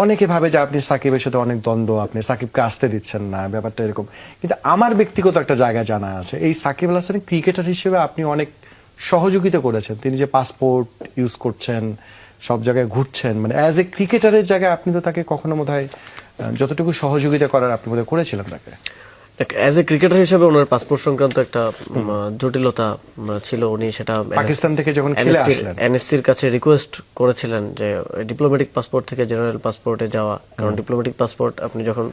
অনেকে ভাবে যে আপনি সাকিবের সাথে অনেক দ্বন্দ্ব, আপনি সাকিবকে আসতে দিচ্ছেন না, ব্যাপারটা এরকম। কিন্তু আমার ব্যক্তিগত একটা জায়গা জানা আছে, এই সাকিব আল হাসান ক্রিকেটার হিসেবে আপনি অনেক সহযোগিতা করেছেন। তিনি যে পাসপোর্ট ইউজ করছেন, সব জায়গায় ঘুরছেন, মানে অ্যাজ এ ক্রিকেটারের জায়গায় আপনি তো তাকে কখনো বোধহয় যতটুকু সহযোগিতা করার আপনি বোধহয় করেছিলেন তাকে। অ্যাজ এ ক্রিকেটার হিসেবে ওনার পাসপোর্ট সংক্রান্ত একটা জটিলতা ছিল। উনি সেটা পাকিস্তান থেকে যখন খেলে আসলেন এনএসসির কাছে রিকোয়েস্ট করেছিলেন যে ডিপ্লোম্যাটিক পাসপোর্ট থেকে জেনারেল পাসপোর্টে যাওয়া, কারণ ডিপ্লোম্যাটিক পাসপোর্ট আপনি যখন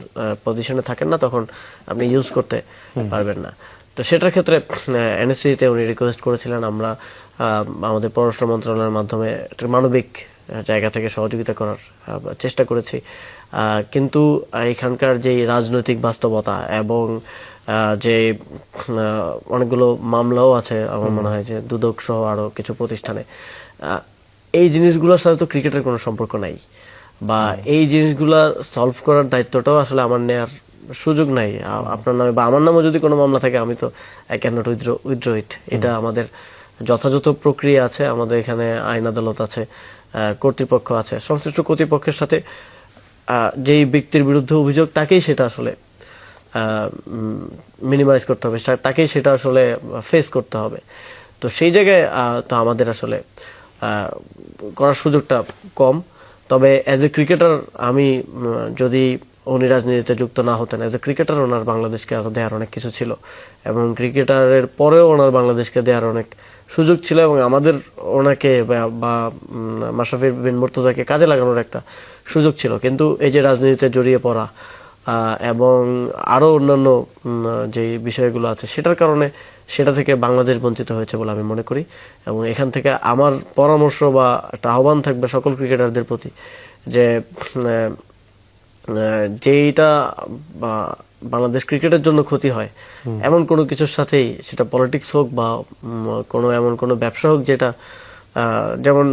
পজিশনে থাকেন না তখন আপনি ইউজ করতে পারবেন না। তো সেটার ক্ষেত্রে এনএসসিতে উনি রিকোয়েস্ট করেছিলেন। আমরা আমাদের পররাষ্ট্র মন্ত্রণালয়ের মাধ্যমে একটা মানবিক জায়গা থেকে সহযোগিতা করার চেষ্টা করেছি। কিন্তু এখানকার যে রাজনৈতিক বাস্তবতা এবং যে অনেকগুলো মামলাও আছে আমার মনে হয় যে দুদক সহ আরো কিছু প্রতিষ্ঠানে, এই জিনিসগুলোর সাথে তো ক্রিকেটের কোনো সম্পর্ক নাই, বা এই জিনিসগুলা সলভ করার দায়িত্বটাও আসলে আমার নেয়ার সুযোগ নাই। আপনার নামে বা আমার নামে যদি কোনো মামলা থাকে আমি তো আই ক্যান নট উইথড্র ইট। এটা আমাদের যথাযথ প্রক্রিয়া আছে, আমাদের এখানে আইন আদালত আছে, কর্তৃপক্ষ আছে। সংশ্লিষ্ট কর্তৃপক্ষের সাথে যেই ব্যক্তির বিরুদ্ধে অভিযোগ তাকেই সেটা আসলে মিনিমাইজ করতে হবে, তাকেই সেটা আসলে ফেস করতে হবে। তো সেই জায়গায় তো আমাদের আসলে করার সুযোগটা কম। তবে অ্যাজ এ ক্রিকেটার আমি যদি উনি রাজনীতিতে যুক্ত না হতেন, অ্যাজ এ ক্রিকেটার ওনার বাংলাদেশকে আরো দেওয়ার অনেক কিছু ছিল, এবং ক্রিকেটারের পরেও ওনার বাংলাদেশকে দেওয়ার অনেক সুযোগ ছিল, এবং আমাদের ওনাকে বা মাশরাফি বিন মুর্তজাকে কাজে লাগানোর একটা সুযোগ ছিল। কিন্তু এই যে রাজনীতিতে জড়িয়ে পড়া এবং আরো অন্যান্য যে বিষয়গুলো আছে সেটার কারণে সেটা থেকে বাংলাদেশ বঞ্চিত হয়েছে বলে আমি মনে করি। এবং এখান থেকে আমার পরামর্শ বা একটা আহ্বান থাকবে সকল ক্রিকেটারদের প্রতি যে যেটা বাংলাদেশ ক্রিকেটের জন্য ক্ষতি হয় এমন কোনো কিছুর সাথেই, সেটা পলিটিক্স হোক বা কোনো এমন কোনো ব্যবসা হোক, যেটা যেমন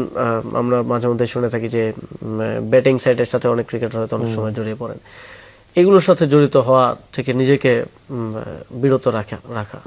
আমরা মাঝে মধ্যে শুনে থাকি যে ব্যাটিং সাইডের সাথে অনেক ক্রিকেটার হয়তো অনেক সময় জড়িয়ে পড়েন, এগুলোর সাথে জড়িত হওয়া থেকে নিজেকে বিরত রাখা।